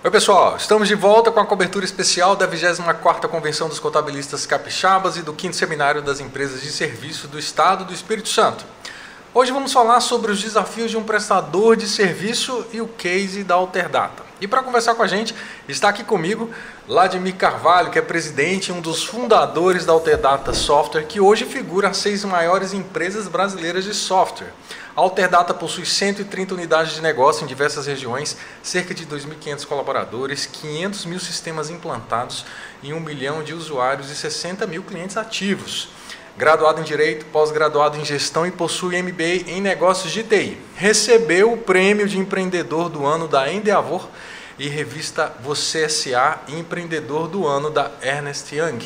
Oi pessoal, estamos de volta com a cobertura especial da 24ª Convenção dos Contabilistas Capixabas e do 5º Seminário das Empresas de Serviço do Estado do Espírito Santo. Hoje vamos falar sobre os desafios de um prestador de serviço e o case da Alterdata. E para conversar com a gente, está aqui comigo Vladimir Carvalho, que é presidente e um dos fundadores da Alterdata Software, que hoje figura as 6 maiores empresas brasileiras de software. A Alterdata possui 130 unidades de negócio em diversas regiões, cerca de 2.500 colaboradores, 500 mil sistemas implantados e 1 milhão de usuários e 60 mil clientes ativos. Graduado em Direito, pós-graduado em Gestão e possui MBA em Negócios de TI. Recebeu o Prêmio de Empreendedor do Ano da Endeavor e revista Você S.A. e Empreendedor do Ano da Ernst Young.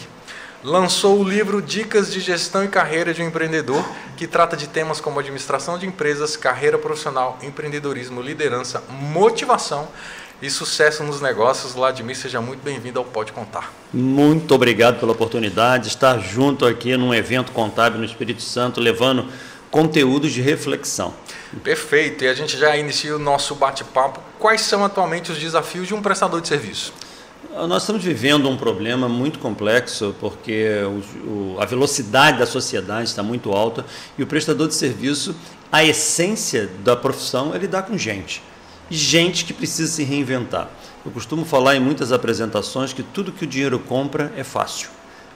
Lançou o livro Dicas de Gestão e Carreira de um Empreendedor, que trata de temas como administração de empresas, carreira profissional, empreendedorismo, liderança, motivação e sucesso nos negócios. Vladimir, seja muito bem-vindo ao Pode Contar. Muito obrigado pela oportunidade de estar junto aqui num evento contábil no Espírito Santo, levando conteúdos de reflexão. Perfeito, e a gente já inicia o nosso bate-papo. Quais são atualmente os desafios de um prestador de serviço? Nós estamos vivendo um problema muito complexo, porque a velocidade da sociedade está muito alta e o prestador de serviço, a essência da profissão é lidar com gente. Gente que precisa se reinventar. Eu costumo falar em muitas apresentações que tudo que o dinheiro compra é fácil.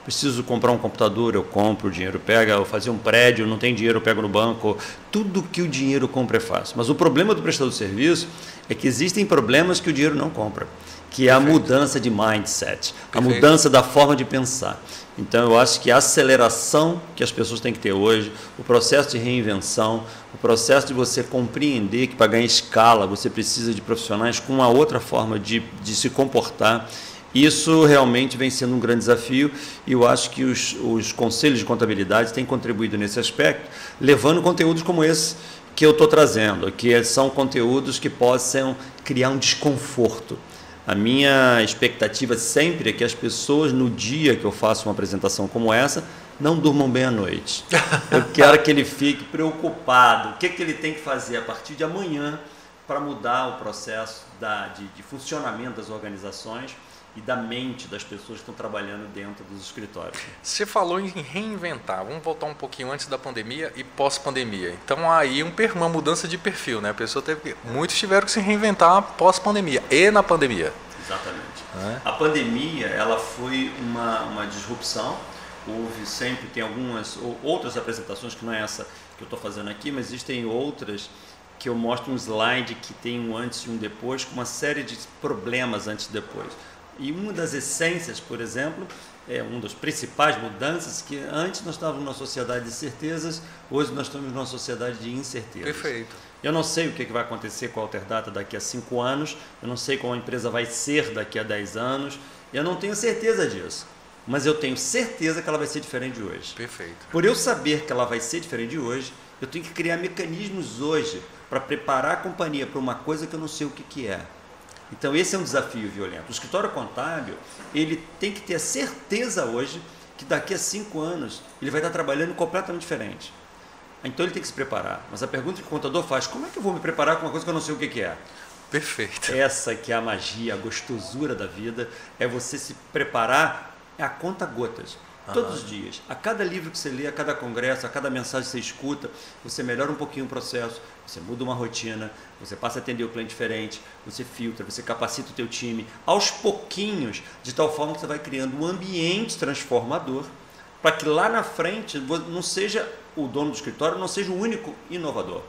Preciso comprar um computador, eu compro, o dinheiro pega, eu fazer um prédio, não tem dinheiro, eu pego no banco. Tudo que o dinheiro compra é fácil. Mas o problema do prestador de serviço é que existem problemas que o dinheiro não compra, que é a mudança de mindset, a mudança da forma de pensar. Então, eu acho que a aceleração que as pessoas têm que ter hoje, o processo de reinvenção, o processo de você compreender que para ganhar escala você precisa de profissionais com uma outra forma de se comportar, isso realmente vem sendo um grande desafio e eu acho que os conselhos de contabilidade têm contribuído nesse aspecto, levando conteúdos como esse que eu estou trazendo, que são conteúdos que possam criar um desconforto. A minha expectativa sempre é que as pessoas, no dia que eu faço uma apresentação como essa, não durmam bem à noite. Eu quero que ele fique preocupado. O que ele tem que fazer a partir de amanhã para mudar o processo de funcionamento das organizações e da mente das pessoas que estão trabalhando dentro dos escritórios. Você falou em reinventar. Vamos voltar um pouquinho antes da pandemia e pós-pandemia. Então, aí uma mudança de perfil, né? Muitos tiveram que se reinventar pós-pandemia e na pandemia. Exatamente. A pandemia, ela foi uma disrupção. Tem algumas outras apresentações, que não é essa que eu estou fazendo aqui, mas existem outras que eu mostro um slide que tem um antes e um depois, com uma série de problemas antes e depois. E uma das essências, por exemplo, uma das principais mudanças, que antes nós estávamos numa sociedade de certezas, hoje nós estamos numa sociedade de incertezas. Perfeito. Eu não sei o que vai acontecer com a Alterdata daqui a 5 anos, eu não sei como a empresa vai ser daqui a 10 anos, eu não tenho certeza disso, mas eu tenho certeza que ela vai ser diferente de hoje. Perfeito. Por eu saber que ela vai ser diferente de hoje, eu tenho que criar mecanismos hoje para preparar a companhia para uma coisa que eu não sei o que é. Então, esse é um desafio violento. O escritório contábil, ele tem que ter a certeza hoje que daqui a 5 anos ele vai estar trabalhando completamente diferente. Então, ele tem que se preparar. Mas a pergunta que o contador faz, como é que eu vou me preparar com uma coisa que eu não sei o que é? Perfeito. Essa que é a magia, a gostosura da vida, é você se preparar a conta-gotas. Todos os dias, a cada livro que você lê, a cada congresso, a cada mensagem que você escuta, você melhora um pouquinho o processo, você muda uma rotina, você passa a atender o cliente diferente, você filtra, você capacita o teu time, aos pouquinhos, de tal forma que você vai criando um ambiente transformador, para que lá na frente não seja o dono do escritório, não seja o único inovador,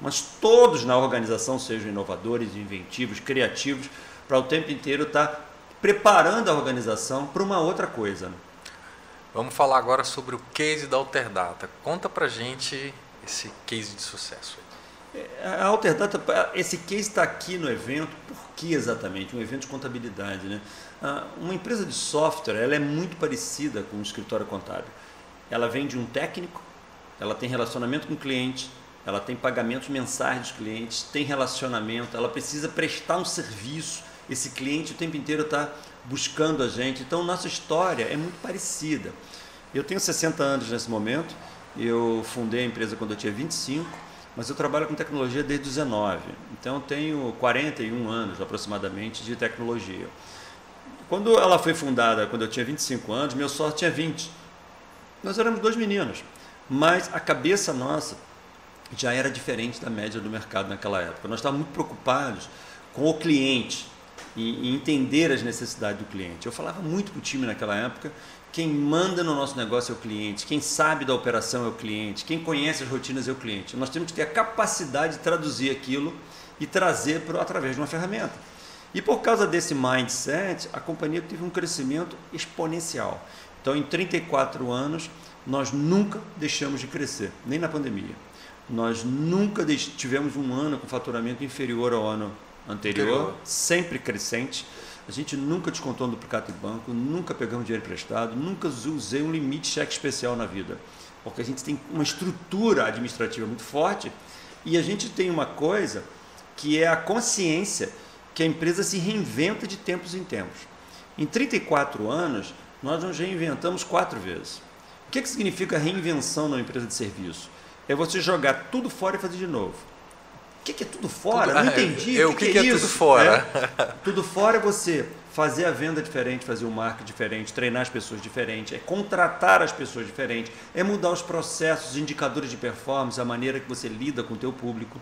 mas todos na organização sejam inovadores, inventivos, criativos, para o tempo inteiro estar preparando a organização para uma outra coisa. Vamos falar agora sobre o case da Alterdata. Conta pra gente esse case de sucesso. A Alterdata, esse case está aqui no evento, por que exatamente? Um evento de contabilidade, né? Uma empresa de software, ela é muito parecida com um escritório contábil. Ela vende um técnico, ela tem relacionamento com o cliente, ela tem pagamentos mensais dos clientes, tem relacionamento, ela precisa prestar um serviço. Esse cliente o tempo inteiro está buscando a gente. Então, nossa história é muito parecida. Eu tenho 60 anos nesse momento. Eu fundei a empresa quando eu tinha 25. mas eu trabalho com tecnologia desde os 19. Então eu tenho 41 anos aproximadamente de tecnologia. Quando ela foi fundada, quando eu tinha 25 anos, meu sócio tinha 20. Nós éramos 2 meninos, mas a cabeça nossa já era diferente da média do mercado naquela época. Nós estávamos muito preocupados com o cliente e entender as necessidades do cliente. Eu falava muito para o time naquela época: quem manda no nosso negócio é o cliente, quem sabe da operação é o cliente, quem conhece as rotinas é o cliente. Nós temos que ter a capacidade de traduzir aquilo e trazer através de uma ferramenta. E por causa desse mindset, a companhia teve um crescimento exponencial. Então, em 34 anos, nós nunca deixamos de crescer, nem na pandemia. Nós nunca tivemos um ano com faturamento inferior ao ano anterior, sempre crescente. A gente nunca descontou um duplicado de banco, nunca pegamos dinheiro emprestado, nunca usei um limite de cheque especial na vida, porque a gente tem uma estrutura administrativa muito forte e a gente tem uma coisa que é a consciência que a empresa se reinventa de tempos em tempos. Em 34 anos, nós nos reinventamos 4 vezes. O que significa reinvenção numa empresa de serviço? É você jogar tudo fora e fazer de novo. O que é tudo fora? Não entendi. O que é isso? Tudo fora? Tudo fora é você fazer a venda diferente, fazer o marketing diferente, treinar as pessoas diferente, é contratar as pessoas diferente, é mudar os processos, os indicadores de performance, a maneira que você lida com o teu público.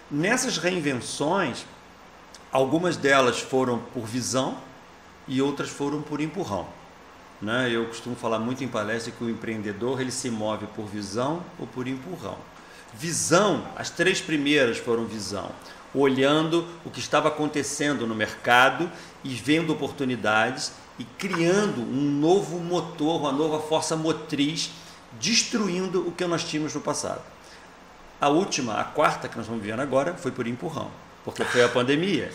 Nessas reinvenções, algumas delas foram por visão e outras foram por empurrão. Eu costumo falar muito em palestra que o empreendedor ele se move por visão ou por empurrão. Visão, as 3 primeiras foram visão, olhando o que estava acontecendo no mercado e vendo oportunidades e criando um novo motor, uma nova força motriz, destruindo o que nós tínhamos no passado. A última, a quarta que nós vamos ver agora, foi por empurrão, porque foi a pandemia.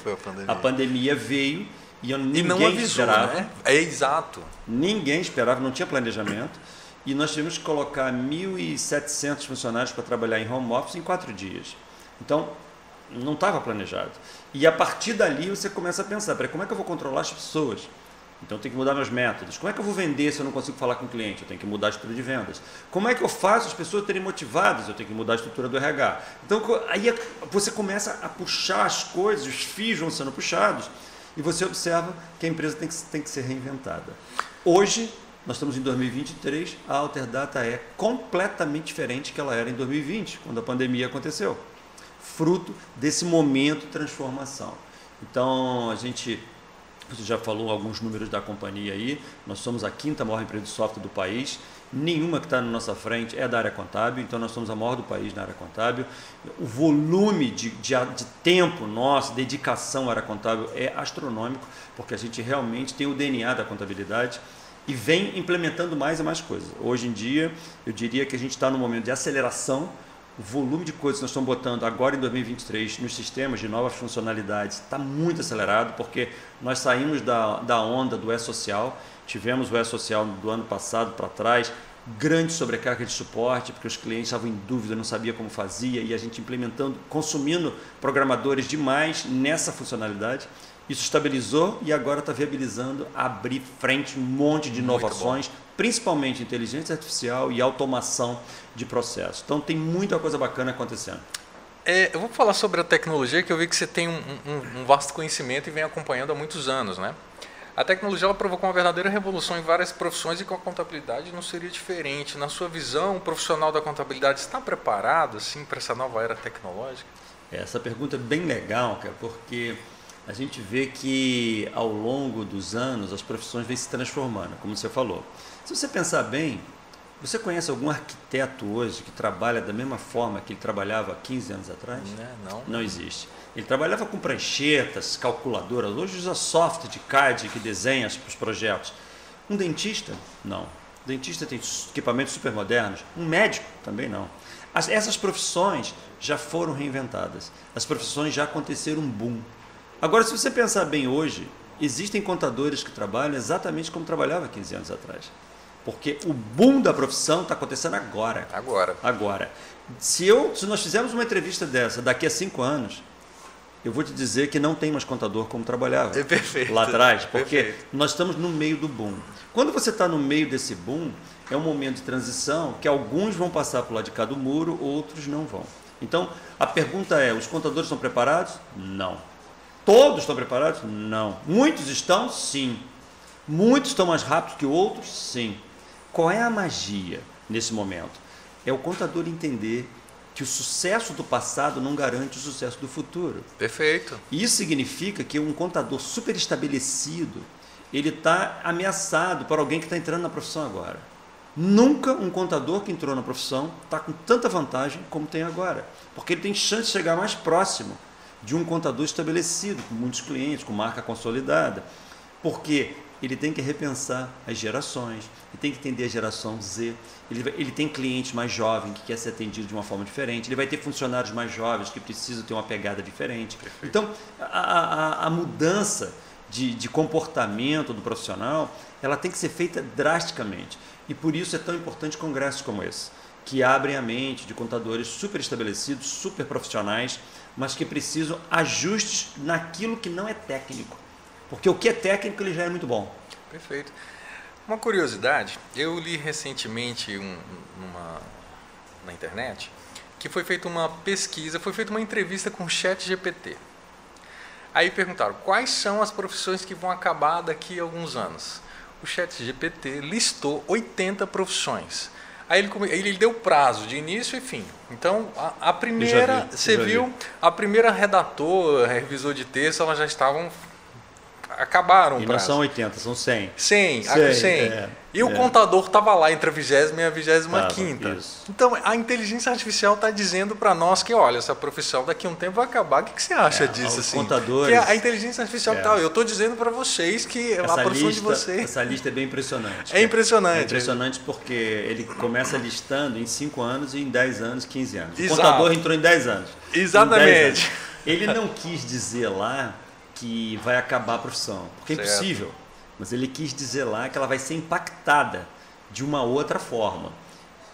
A pandemia veio e ninguém não avisou, esperava. Né? É exato. Ninguém esperava, não tinha planejamento. E nós tivemos que colocar 1.700 funcionários para trabalhar em home office em 4 dias. Então, não estava planejado. E a partir dali você começa a pensar: como é que eu vou controlar as pessoas? Então, eu tenho que mudar meus métodos. Como é que eu vou vender se eu não consigo falar com o cliente? Eu tenho que mudar a estrutura de vendas. Como é que eu faço as pessoas terem motivadas? Eu tenho que mudar a estrutura do RH. Então, aí você começa a puxar as coisas, os fios vão sendo puxados, e você observa que a empresa tem que ser reinventada. Hoje, nós estamos em 2023, a Alterdata é completamente diferente que ela era em 2020, quando a pandemia aconteceu. Fruto desse momento de transformação. Então, você já falou alguns números da companhia aí, nós somos a 5ª maior empresa de software do país, nenhuma que está na nossa frente é da área contábil, então nós somos a maior do país na área contábil. O volume de tempo nosso, dedicação à área contábil é astronômico, porque a gente realmente tem o DNA da contabilidade e vem implementando mais e mais coisas. Hoje em dia, eu diria que a gente está num momento de aceleração. O volume de coisas que nós estamos botando agora em 2023 nos sistemas de novas funcionalidades está muito acelerado, porque nós saímos da onda do E-Social, tivemos o E-Social do ano passado para trás, grande sobrecarga de suporte, porque os clientes estavam em dúvida, não sabiam como fazia, e a gente implementando, consumindo programadores demais nessa funcionalidade. Isso estabilizou e agora está viabilizando abrir frente um monte de inovações, principalmente inteligência artificial e automação de processos. Então tem muita coisa bacana acontecendo. Eu vou falar sobre a tecnologia, que eu vi que você tem um vasto conhecimento e vem acompanhando há muitos anos, né? A tecnologia ela provocou uma verdadeira revolução em várias profissões e com a contabilidade não seria diferente. Na sua visão, o profissional da contabilidade está preparado assim, para essa nova era tecnológica? Essa pergunta é bem legal, cara, porque a gente vê que ao longo dos anos as profissões vêm se transformando, como você falou. Se você pensar bem, você conhece algum arquiteto hoje que trabalha da mesma forma que ele trabalhava há 15 anos atrás? Não. Não existe. Ele trabalhava com pranchetas, calculadoras, hoje usa software de CAD que desenha os projetos. Um dentista? Não. O dentista tem equipamentos super modernos. Um médico? Também não. Essas profissões já foram reinventadas. As profissões já aconteceram um boom. Agora, se você pensar bem hoje, existem contadores que trabalham exatamente como trabalhava 15 anos atrás. Porque o boom da profissão está acontecendo agora. Agora. Se nós fizermos uma entrevista dessa daqui a 5 anos, eu vou te dizer que não tem mais contador como trabalhava lá atrás, porque nós estamos no meio do boom. Quando você está no meio desse boom, é um momento de transição que alguns vão passar para o lado de cá do muro, outros não vão. Então, a pergunta é, os contadores estão preparados? Não. Todos estão preparados? Não. Muitos estão? Sim. Muitos estão mais rápidos que outros? Sim. Qual é a magia nesse momento? É o contador entender que o sucesso do passado não garante o sucesso do futuro. Perfeito. Isso significa que um contador super estabelecido, ele está ameaçado por alguém que está entrando na profissão agora. Nunca um contador que entrou na profissão está com tanta vantagem como tem agora, porque ele tem chance de chegar mais próximo de um contador estabelecido, com muitos clientes, com marca consolidada, porque ele tem que repensar as gerações, ele tem que entender a geração Z, ele tem cliente mais jovem que quer ser atendido de uma forma diferente, ele vai ter funcionários mais jovens que precisam ter uma pegada diferente. Perfeito. Então, a mudança de comportamento do profissional, ela tem que ser feita drasticamente. E por isso é tão importante congressos como esse, que abrem a mente de contadores super estabelecidos, super profissionais, mas que precisam ajustes naquilo que não é técnico. Porque o que é técnico ele já é muito bom. Perfeito. Uma curiosidade, eu li recentemente na internet que foi feita uma pesquisa, foi feita uma entrevista com o ChatGPT. Aí perguntaram quais são as profissões que vão acabar daqui a alguns anos. O ChatGPT listou 80 profissões. Aí ele deu prazo de início e fim. Então, a primeira, você viu, a primeira redator, revisor de texto, elas já estavam... acabaram. E não são 80, são 100. 100. E o contador estava lá entre a 20ª e a 25ª. Então, a inteligência artificial está dizendo para nós que, olha, essa profissão daqui a um tempo vai acabar. O que você acha disso? Os assim? contadores... Que a inteligência artificial tal. Eu estou dizendo para vocês que a profissão de vocês... Essa lista é bem impressionante. É impressionante. É impressionante porque ele começa listando em 5 anos e em 10 anos, 15 anos. O Exato. contador entrou em 10 anos. Exatamente. 10 anos. Ele não quis dizer lá que vai acabar a profissão, porque é impossível, mas ele quis dizer lá que ela vai ser impactada de uma outra forma.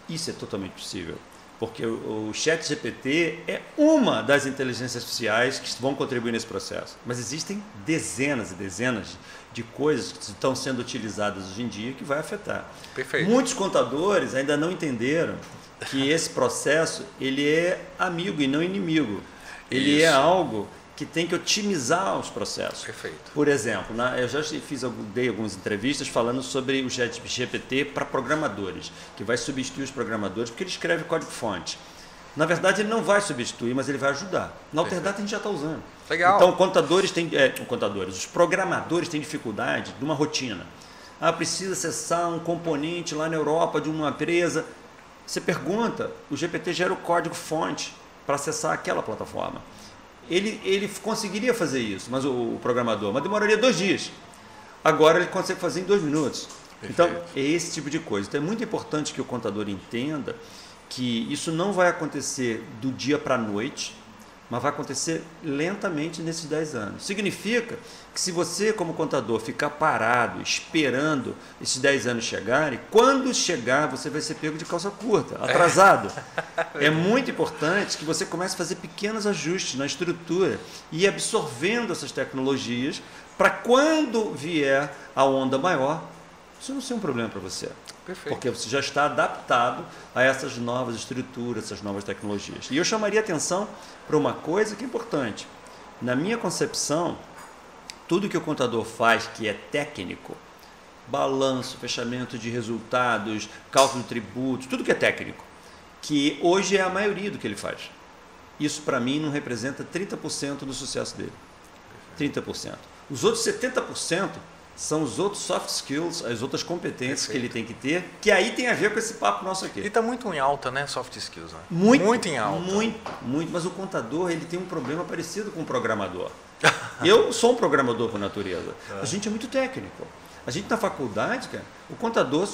Isso é totalmente possível, porque o ChatGPT é uma das inteligências artificiais que vão contribuir nesse processo, mas existem dezenas e dezenas de coisas que estão sendo utilizadas hoje em dia que vai afetar. Perfeito. Muitos contadores ainda não entenderam que esse processo ele é amigo e não inimigo. Ele é algo que tem que otimizar os processos. Perfeito. Por exemplo, eu já dei algumas entrevistas falando sobre o ChatGPT para programadores, que vai substituir os programadores, porque ele escreve código-fonte. Na verdade, ele não vai substituir, mas ele vai ajudar. Na Alterdata a gente já está usando. Legal. Então, os programadores têm dificuldade de uma rotina. Precisa acessar um componente lá na Europa de uma empresa. Você pergunta, o GPT gera o código-fonte para acessar aquela plataforma. Ele conseguiria fazer isso, mas o programador, mas demoraria 2 dias. Agora ele consegue fazer em 2 minutos. Perfeito. Então, é esse tipo de coisa. Então, é muito importante que o contador entenda que isso não vai acontecer do dia para a noite, mas vai acontecer lentamente nesses 10 anos. Significa que se você, como contador, ficar parado, esperando esses 10 anos chegarem, quando chegar, você vai ser pego de calça curta, atrasado. É muito importante que você comece a fazer pequenos ajustes na estrutura e ir absorvendo essas tecnologias para quando vier a onda maior, isso não ser um problema para você. Perfeito. Porque você já está adaptado a essas novas estruturas, essas novas tecnologias. E eu chamaria atenção para uma coisa que é importante. Na minha concepção, tudo que o contador faz que é técnico, balanço, fechamento de resultados, cálculo de tributos, tudo que é técnico, que hoje é a maioria do que ele faz. Isso, para mim, não representa 30% do sucesso dele. 30%. Os outros 70% são os outros soft skills, as outras competências que ele tem que ter, que aí tem a ver com esse papo nosso aqui. E está muito em alta, né, soft skills, né? Muito em alta. Muito, mas o contador ele tem um problema parecido com o programador. Eu sou um programador por natureza. A gente é muito técnico. A gente na faculdade, cara, o contador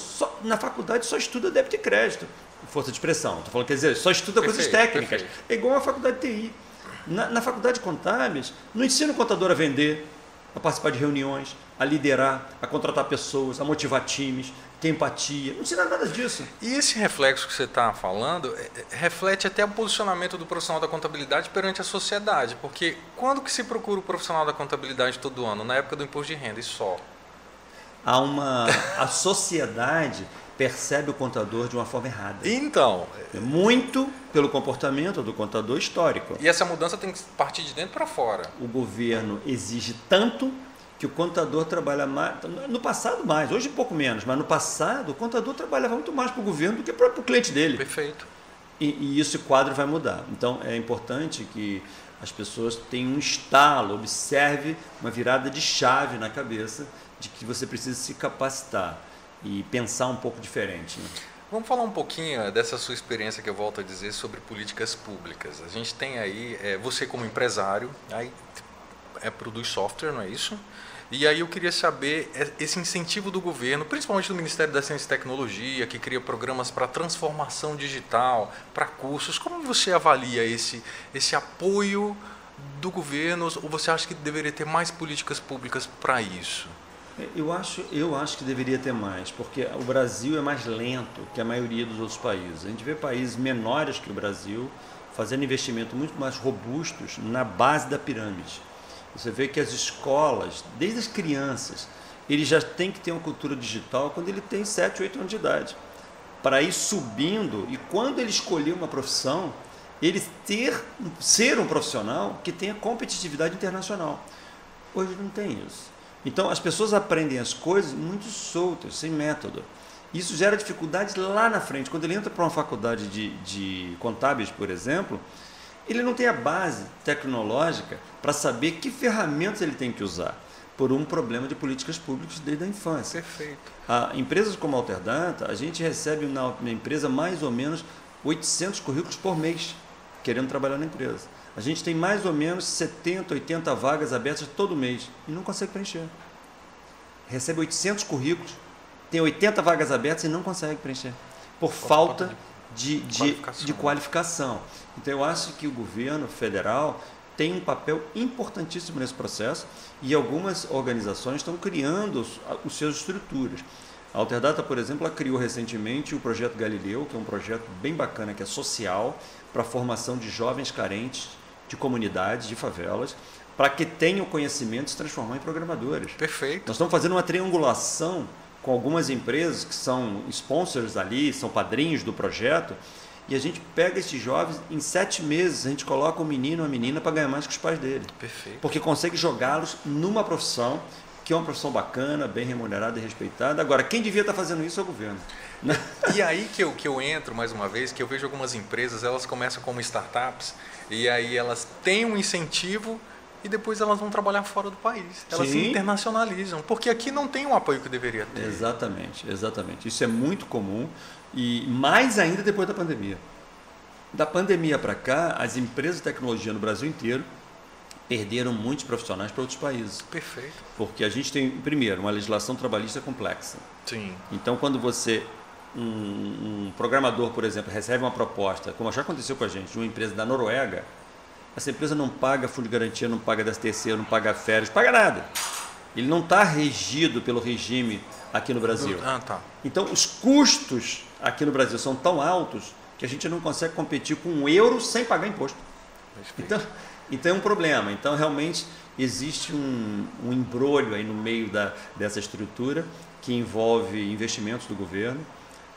na faculdade só estuda débito e crédito, força de expressão. Estou falando, quer dizer, só estuda coisas técnicas. É igual a faculdade de TI. Na faculdade de contábeis, não ensina o contador a vender, a participar de reuniões, a liderar, a contratar pessoas, a motivar times, ter empatia. Não ensina nada disso. E esse reflexo que você está falando reflete até o posicionamento do profissional da contabilidade perante a sociedade. Porque quando que se procura o profissional da contabilidade todo ano? Na época do imposto de renda e só. A sociedade percebe o contador de uma forma errada. Então... Muito pelo comportamento do contador histórico. E essa mudança tem que partir de dentro para fora. O governo exige tanto que o contador trabalha mais, no passado mais, hoje um pouco menos, mas no passado o contador trabalhava muito mais para o governo do que para o cliente dele. Perfeito. E esse quadro vai mudar. Então é importante que as pessoas tenham um estalo, observe uma virada de chave na cabeça de que você precisa se capacitar e pensar um pouco diferente. Né? Vamos falar um pouquinho dessa sua experiência que eu volto a dizer sobre políticas públicas. A gente tem aí, você como empresário, aí produz software, não é isso? E aí eu queria saber esse incentivo do governo, principalmente do Ministério da Ciência e Tecnologia, que cria programas para transformação digital, para cursos. Como você avalia esse apoio do governo, ou você acha que deveria ter mais políticas públicas para isso? Eu acho que deveria ter mais, porque o Brasil é mais lento que a maioria dos outros países. A gente vê países menores que o Brasil fazendo investimentos muito mais robustos na base da pirâmide. Você vê que as escolas, desde as crianças, ele já tem que ter uma cultura digital quando ele tem 7, 8 anos de idade. Para ir subindo, e quando ele escolher uma profissão, ele ser um profissional que tenha competitividade internacional. Hoje não tem isso. Então as pessoas aprendem as coisas muito soltas, sem método. Isso gera dificuldades lá na frente. Quando ele entra para uma faculdade de contábeis, por exemplo, ele não tem a base tecnológica para saber que ferramentas ele tem que usar, por um problema de políticas públicas desde a infância. Perfeito. Empresas como a Alterdata, a gente recebe na empresa mais ou menos 800 currículos por mês, querendo trabalhar na empresa. A gente tem mais ou menos 70, 80 vagas abertas todo mês e não consegue preencher. Recebe 800 currículos, tem 80 vagas abertas e não consegue preencher, por falta de qualificação. Então eu acho que o governo federal tem um papel importantíssimo nesse processo e algumas organizações estão criando as suas estruturas. A Alterdata, por exemplo, ela criou recentemente o projeto Galileu, que é um projeto bem bacana, que é social, para a formação de jovens carentes de comunidades, de favelas, para que tenham conhecimento e se transformar em programadores. Perfeito. Nós estamos fazendo uma triangulação com algumas empresas que são sponsors ali, são padrinhos do projeto, e a gente pega esses jovens, em 7 meses a gente coloca um menino ou uma menina para ganhar mais que os pais dele. Perfeito. Porque consegue jogá-los numa profissão que é uma profissão bacana, bem remunerada e respeitada. Agora, quem devia estar fazendo isso é o governo. E aí que eu entro mais uma vez, que eu vejo algumas empresas, elas começam como startups, e aí elas têm um incentivo e depois elas vão trabalhar fora do país. Elas se internacionalizam, porque aqui não tem o apoio que deveria ter. Exatamente, exatamente. Isso é muito comum e mais ainda depois da pandemia. Da pandemia para cá, as empresas de tecnologia no Brasil inteiro perderam muitos profissionais para outros países. Perfeito. Porque a gente tem, primeiro, uma legislação trabalhista complexa. Sim. Então, quando você, um programador, por exemplo, recebe uma proposta, como já aconteceu com a gente, de uma empresa da Noruega, essa empresa não paga fundo de garantia, não paga 13º, não paga férias, não paga nada. Ele não está regido pelo regime aqui no Brasil. Tá. Então, os custos aqui no Brasil são tão altos que a gente não consegue competir com €1 sem pagar imposto. Então é um problema. Então, realmente, existe um embrolho aí no meio dessa estrutura que envolve investimentos do governo,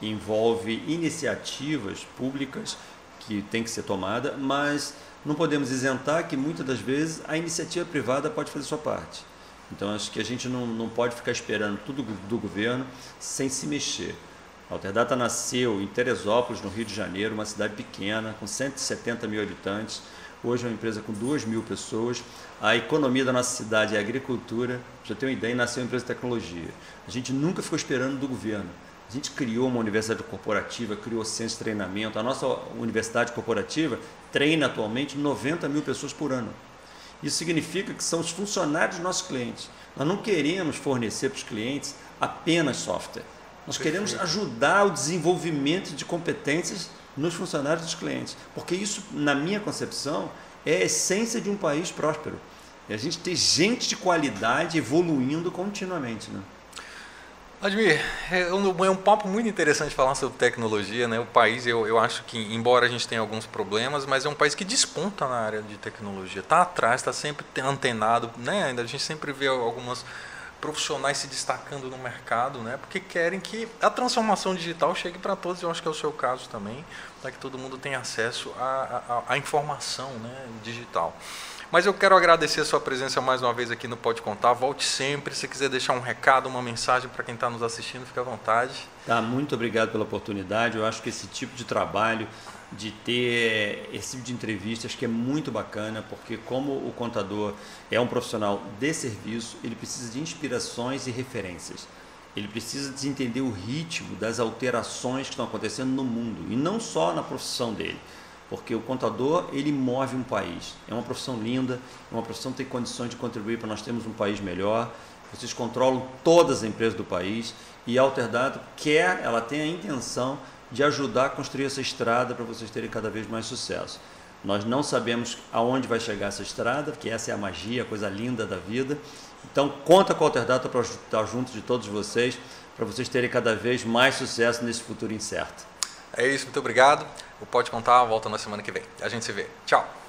envolve iniciativas públicas que tem que ser tomada, mas não podemos isentar que muitas das vezes a iniciativa privada pode fazer sua parte. Então acho que a gente não pode ficar esperando tudo do governo sem se mexer. A Alterdata nasceu em Teresópolis, no Rio de Janeiro, uma cidade pequena, com 170 mil habitantes. Hoje é uma empresa com 2.000 pessoas. A economia da nossa cidade é a agricultura. Já tenho uma ideia, nasceu uma empresa de tecnologia. A gente nunca ficou esperando do governo. A gente criou uma universidade corporativa, criou centros de treinamento. A nossa universidade corporativa treina atualmente 90 mil pessoas por ano. Isso significa que são os funcionários dos nossos clientes. Nós não queremos fornecer para os clientes apenas software. Nós queremos ajudar o desenvolvimento de competências nos funcionários dos clientes. Porque isso, na minha concepção, é a essência de um país próspero. É a gente ter gente de qualidade evoluindo continuamente, né? Admir, é um papo muito interessante falar sobre tecnologia, né? O país, eu acho que, embora a gente tenha alguns problemas, mas é um país que desponta na área de tecnologia. Está atrás, está sempre antenado, né? A gente sempre vê algumas profissionais se destacando no mercado, né? Porque querem que a transformação digital chegue para todos, eu acho que é o seu caso também, para que todo mundo tenha acesso à informação, né, digital. Mas eu quero agradecer a sua presença mais uma vez aqui no Pode Contar. Volte sempre. Se quiser deixar um recado, uma mensagem para quem está nos assistindo, fique à vontade. Tá, muito obrigado pela oportunidade. Eu acho que esse tipo de trabalho, de ter esse tipo de entrevista, acho que é muito bacana, porque como o contador é um profissional de serviço, ele precisa de inspirações e referências. Ele precisa de entender o ritmo das alterações que estão acontecendo no mundo, e não só na profissão dele. Porque o contador, ele move um país. É uma profissão linda, é uma profissão que tem condições de contribuir para nós termos um país melhor. Vocês controlam todas as empresas do país e a Alterdata ela tem a intenção de ajudar a construir essa estrada para vocês terem cada vez mais sucesso. Nós não sabemos aonde vai chegar essa estrada, porque essa é a magia, a coisa linda da vida. Então, conta com a Alterdata para estar junto de todos vocês, para vocês terem cada vez mais sucesso nesse futuro incerto. É isso, muito obrigado. O Pode Contar volta na semana que vem. A gente se vê. Tchau.